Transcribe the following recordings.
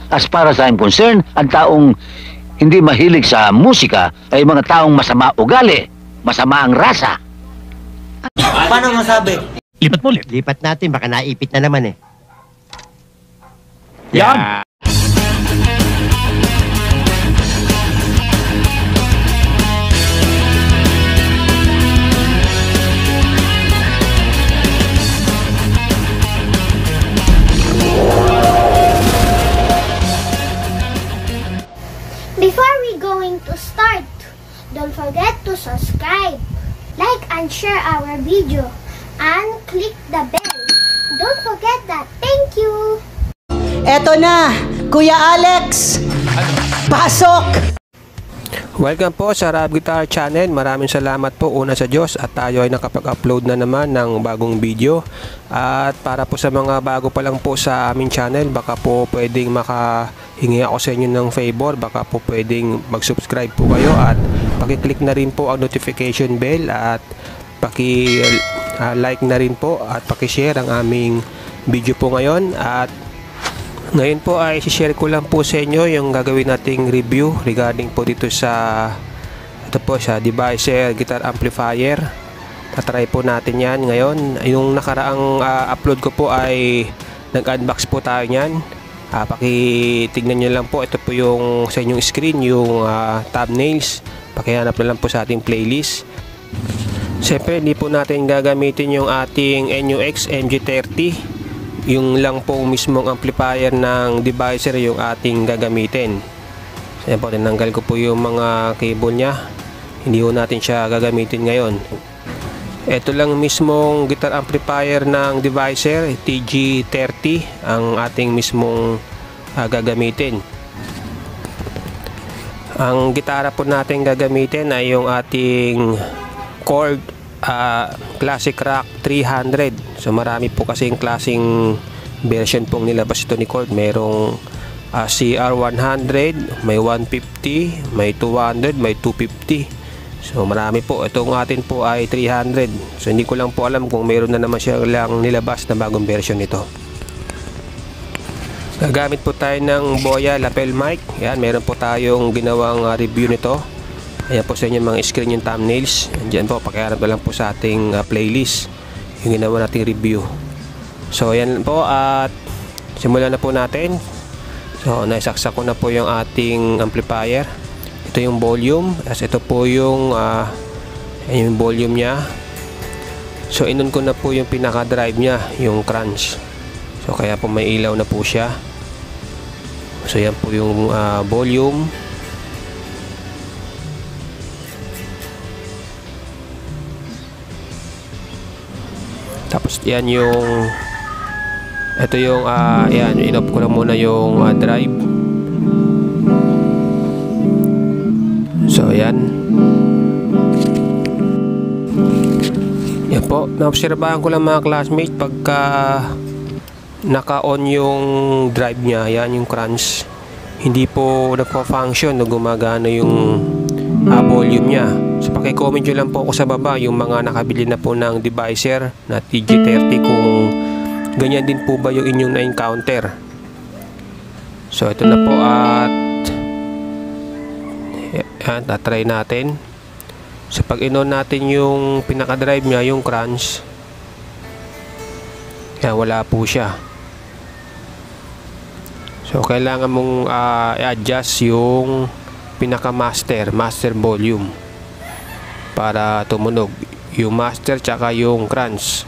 As far as I'm concerned, ang taong hindi mahilig sa musika ay mga taong masama ugali, masama ang rasa. Paano masabi? Lipat mo ulit. Lipat natin, baka naipit na naman eh. Yan. Before we going to start, don't forget to subscribe, like and share our video, and click the bell. Don't forget that. Thank you! Eto na, Kuya Alex! Pasok! Welcome po sa Rap Guitar Channel. Maraming salamat po una sa Diyos at tayo ay nakapag-upload na naman ng bagong video. At para po sa mga bago pa lang po sa aming channel, baka po pwedeng makahingi ako sa inyo ng favor. Baka po pwedeng mag-subscribe po kayo at pakiclick na rin po ang notification bell at paki-like na rin po at paki-share ang aming video po ngayon. At ngayon po ay share ko lang po sa inyo yung gagawin nating review regarding po dito sa Devicer guitar amplifier. Tatry po natin yan ngayon. Yung nakaraang upload ko po ay nag-unbox po tayo yan. Pakitignan nyo lang po, ito po yung sa inyong screen, yung thumbnails. Pakihanap na lang po sa ating playlist. Siyempre hindi po natin gagamitin yung ating NUX MG30. Yung lang pong mismong amplifier ng Devicer yung ating gagamitin. Ayan po, tinanggal ko po yung mga cable nya. Hindi po natin siya gagamitin ngayon. Ito lang mismong guitar amplifier ng Devicer TG30 ang ating mismong gagamitin. Ang gitara po natin gagamitin ay yung ating Korg Classic Rock 300. So marami po kasing klaseng version pong nilabas ito ni Korg. Merong CR100, may 150, may 200, may 250. So marami po. Itong atin po ay 300. So hindi ko lang po alam kung meron na naman siya lang nilabas na bagong version nito. Gagamit po tayo ng Boya lapel mic. Yan, meron po tayong ginawang review nito. Ayan po sa inyo mga screen yung thumbnails. Diyan po, pakiharap na lang po sa ating playlist yung ginawa nating review. So ayan po, at simulan na po natin. So naisaksak ko na po yung ating amplifier. Ito yung volume, as ito po yung volume nya. So inon ko na po yung pinaka drive nya, yung crunch. So kaya po may ilaw na po siya. So yan po yung volume. Tapos yan yung ito yung yan, in-off ko lang muna yung drive. So yan. Yan po, naobserbahan ko lang mga classmates pagka naka-on yung drive nya, yan yung crunch, hindi po nagpa-function o gumagana yung volume nya. So paki-comment nyo lang po ako sa baba yung mga nakabili na po ng Devicer na TG30 kung ganyan din po ba yung inyong na-encounter. So ito na po, at yan, tatry natin. So pag in-on natin yung pinaka-drive nya, yung crunch, yan, wala po siya. So kailangan mong i-adjust yung pinaka-master volume para tumunog yung master tsaka yung crunch.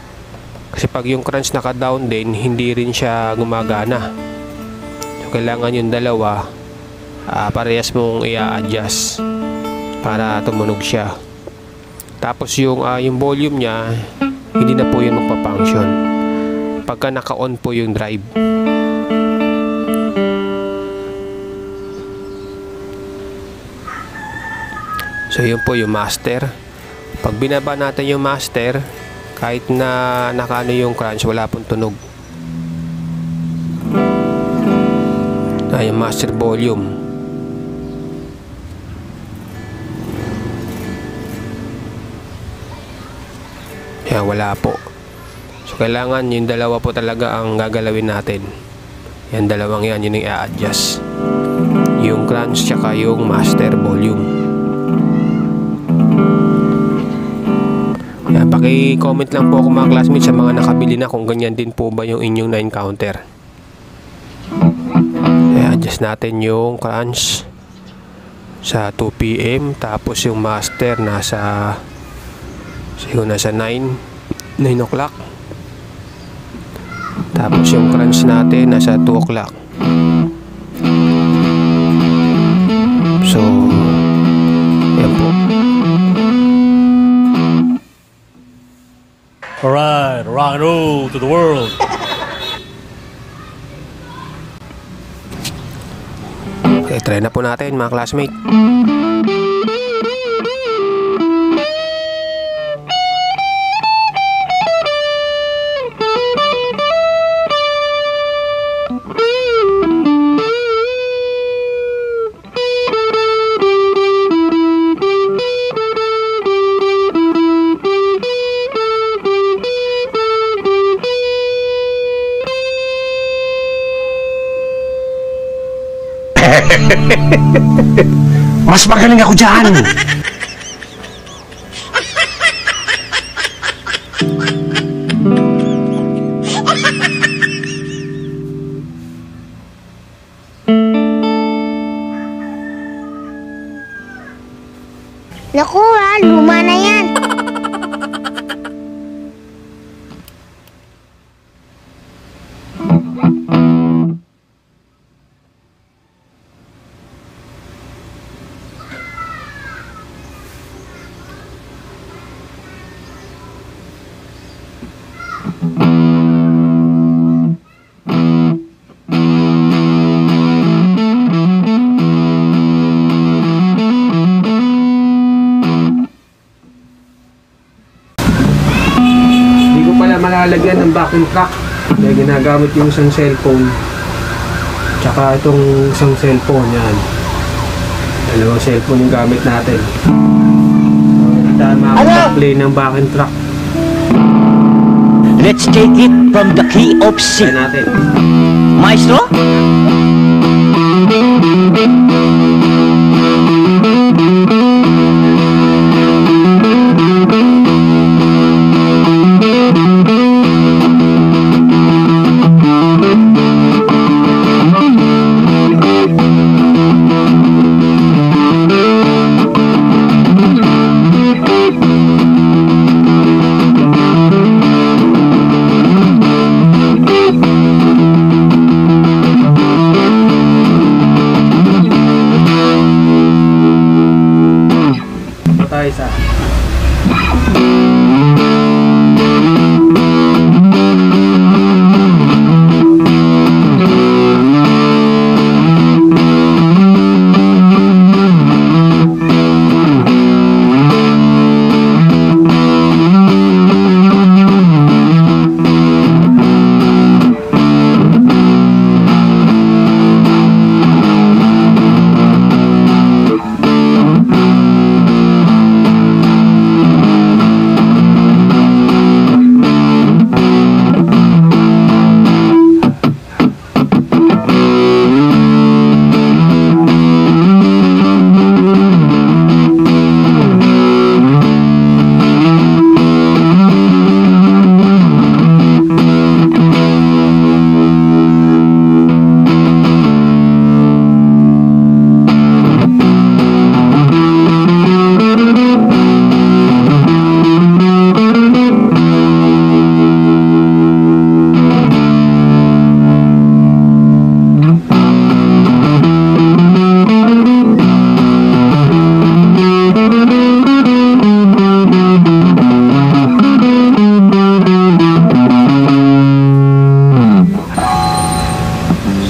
Kasi pag yung crunch naka-down din, hindi rin siya gumagana. So kailangan yung dalawa parehas mong i-adjust para tumunog siya. Tapos yung volume nya, hindi na po yun magpa-function pagka naka-on po yung drive. So yun po yung master. Pag binaba natin yung master, kahit na nakaano yung crunch, wala pong tunog. Yung master volume. Yan, wala po. So kailangan yung dalawa po talaga ang gagalawin natin. Yan, dalawang yan, yun yung i-adjust. Yung crunch tsaka yung master volume. Yan, paki-comment lang po ako mga classmates sa mga nakabili na kung ganyan din po ba yung inyong na-encounter. I-adjust natin yung crunch sa 2 PM, tapos yung master nasa 9 o'clock, tapos yung crunch natin nasa 2 o'clock. So yan po. Alright, rock and roll to the world. Okay, try na po natin mga classmate. Mas magaling ako dyan! Naku luma na yan. Malalagyan ng backing track na ginagamit yung isang cellphone tsaka itong isang cellphone. Yan, dalawang cellphone yung gamit natin. So hindi tayo makapag-play ng backing track. Let's take it from the key of C. Try natin. Maestro? Isa.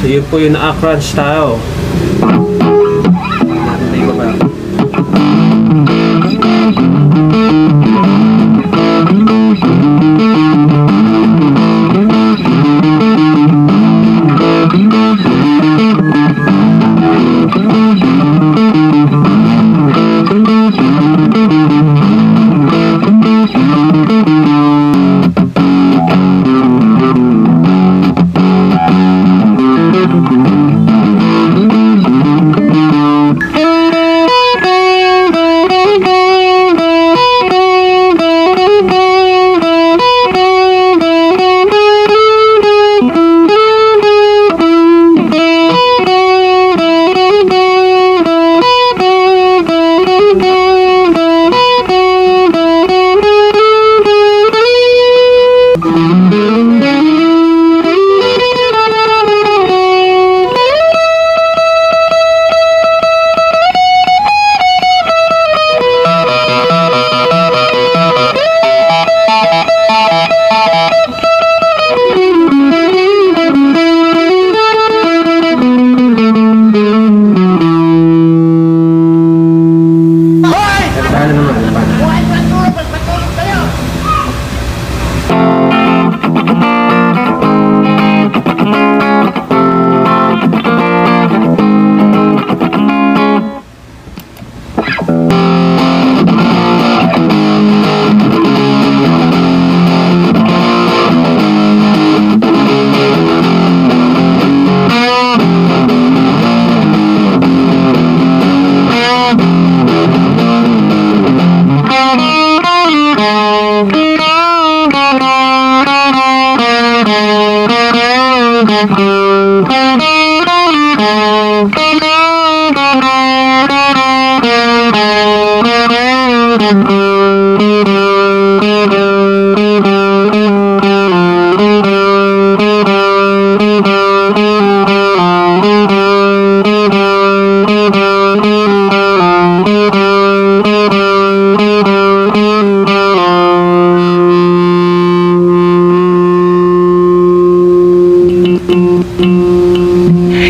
Yun po yung na-crunch tayo. Natin na ibaba.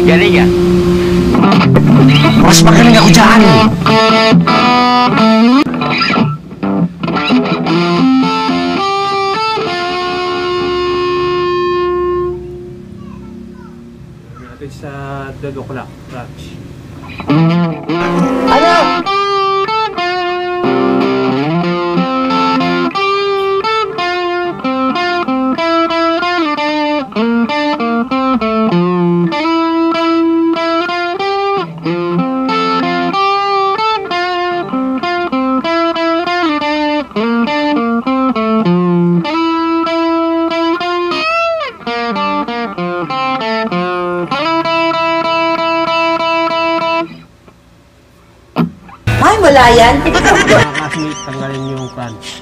Galing yan. Mas magaling ako dyan. Natin sa Dadoklak Ranch. Ano? Ay, wala yan. Kasi tanggalin yung crunch.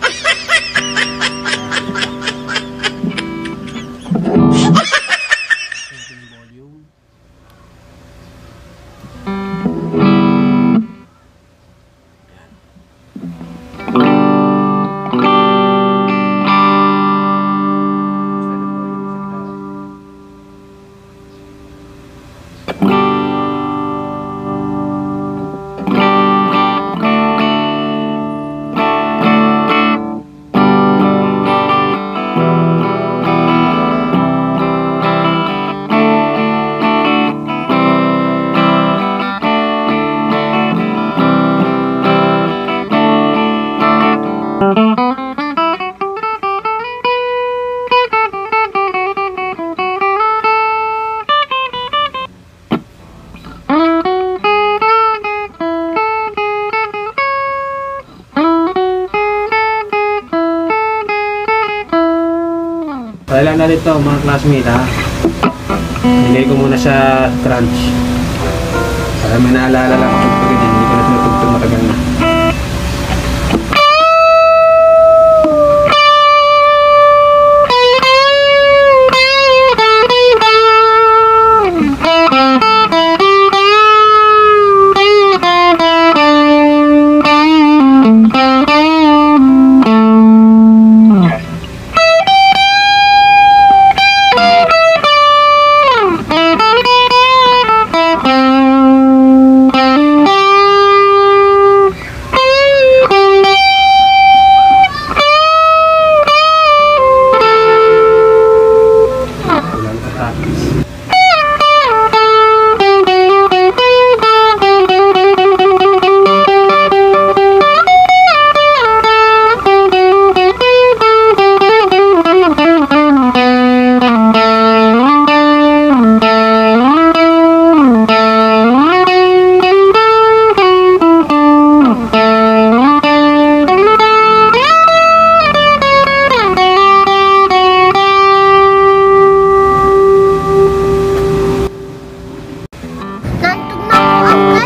Kailan na dito mga classmate ha. Nilagay ko muna sa crunch. Para may naalala lang ako pag hindi ko na sinutugtog matagal na.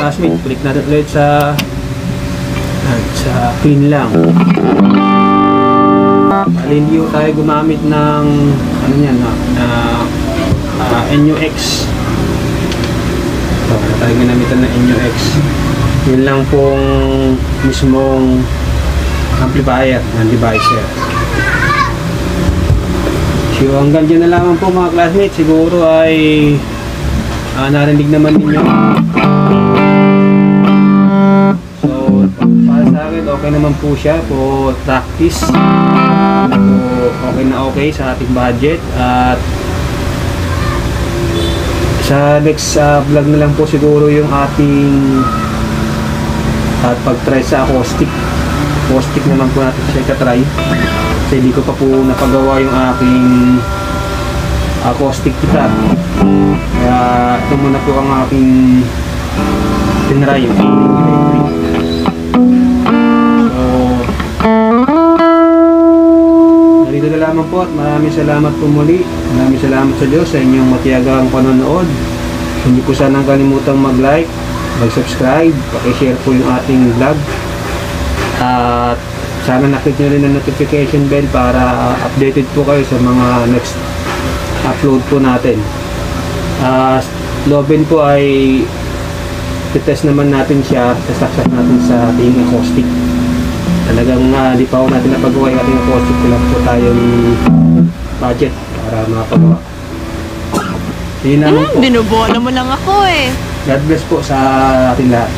Classmate, balik natin ulit sa clean lang. Hindi tayo gumamit ng ano yan NUX. So, tayo ginamitan ng NUX. Yun lang pong mismong amplifier ng device. So hanggang dyan na lamang po mga classmates. Siguro ay narinig naman ninyo. So para sa akin okay naman po siya po practice. Okay sa ating budget. At sa next vlog na lang po siguro yung ating at pag-try sa acoustic naman po natin siya ikatry kasi hindi ko pa po napagawa yung aking acoustic guitar, kaya ito muna po ang aking tinry. So narito na lamang po at maraming salamat po muli. Maraming salamat sa Diyos sa inyong matiyagang panonood. Hindi po sanang kalimutang mag-like, mag-subscribe, paki-share po yung ating vlog. At sana nakit nyo rin ang notification bell para updated po kayo sa mga next upload po natin. Loben po ay test naman natin siya, test natin sa ating acoustic. Talagang di pa ako natin napagawa yung ating acoustic, lang po tayong budget para makapagawa. Yun naman po. Binubola mo lang ako eh. God bless po sa ating lahat.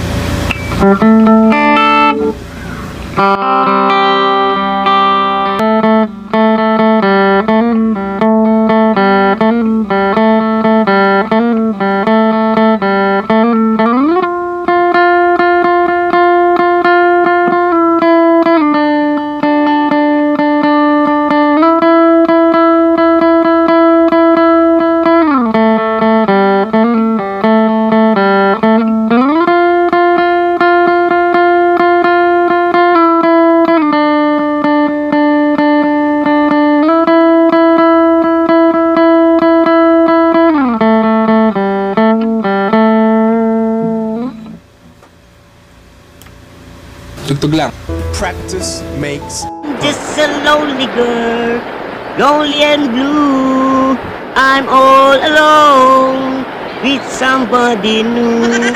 Tugtog lang. Practice makes Just a lonely girl, lonely and blue. I'm all alone with somebody new.